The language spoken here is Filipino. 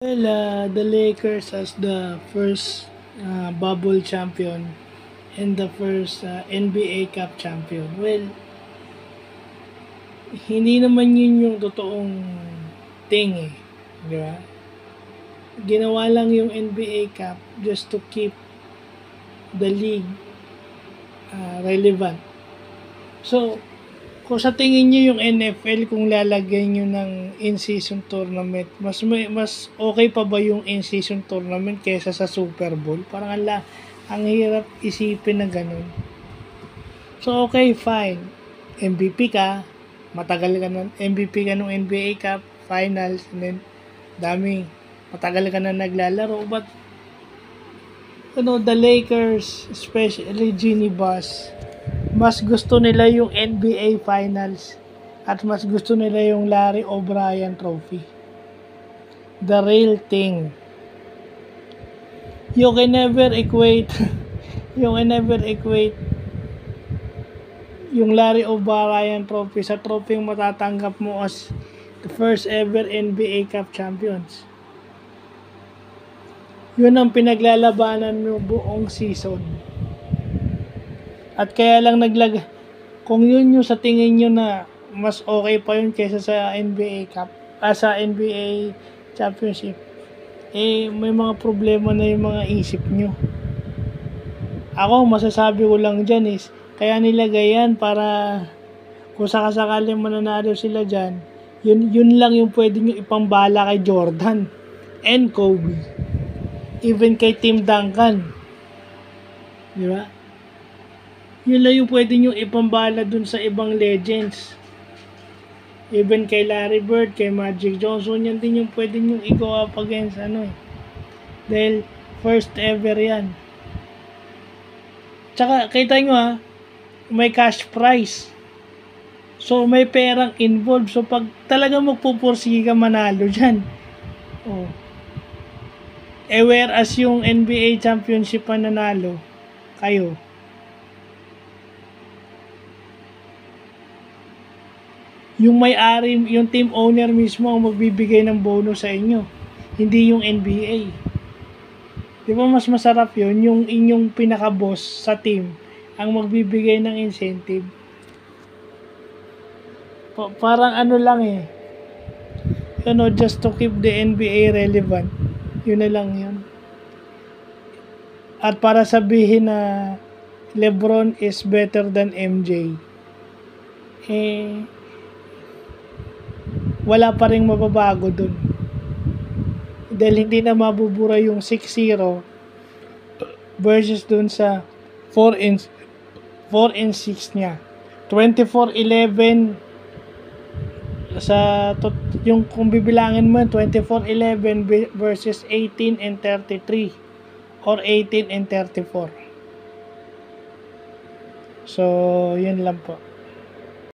Well, the Lakers as the first bubble champion and the first NBA Cup champion. Well, hindi naman yun yung totoong thing eh. Di ba? Ginawa lang yung NBA Cup just to keep the league relevant. So, kung sa tingin niyo yung NFL kung lalagyan niyo ng in-season tournament, mas okay pa ba yung in-season tournament kaysa sa Super Bowl? Parang ang hirap isipin na ganun. So okay, fine. MVP ka, matagal ka na MVP ka ng NBA Cup Finals, and then matagal ka na naglalaro, but the Lakers, especially Ginny Bass, mas gusto nila yung NBA Finals at mas gusto nila yung Larry O'Brien Trophy. The real thing. You can never equate yung Larry O'Brien Trophy sa trophy yung matatanggap mo as the first ever NBA Cup champions. Yun ang pinaglalabanan mo buong season. At kaya lang kung yun yung sa tingin nyo na mas okay pa yun kaysa sa NBA Cup, sa NBA Championship, may mga problema na yung mga isip nyo. Ako, masasabi ko lang dyan is, kaya nilagay yan para kung sakasakaling mananalo sila dyan, yun lang yung pwede nyo ipambala kay Jordan and Kobe. Even kay Tim Duncan. Di ba? Yun lang yung pwede nyo ipambala dun sa ibang legends. Even kay Larry Bird, kay Magic Johnson, yan din yung pwede nyo i-go up against dahil first ever yan. Tsaka, kita nyo may cash prize. So, may perang involved. So, pag talaga magpupursige ka manalo dyan. Oh. Whereas yung NBA Championship pa nanalo, kayo. Yung may-ari, yung team owner mismo ang magbibigay ng bonus sa inyo. Hindi yung NBA. Di ba mas masarap yun? Yung inyong pinaka-boss sa team ang magbibigay ng incentive. Parang lang eh. Just to keep the NBA relevant. Yun na lang yun. At para sabihin na LeBron is better than MJ, wala pa ring mababago dun. Dahil hindi na mabubura yung 6-0 versus dun sa 4 and 6 niya. 24-11 yung kung bibilangin mo 24-11 versus 18 and 33 or 18 and 34. So, yun lang po.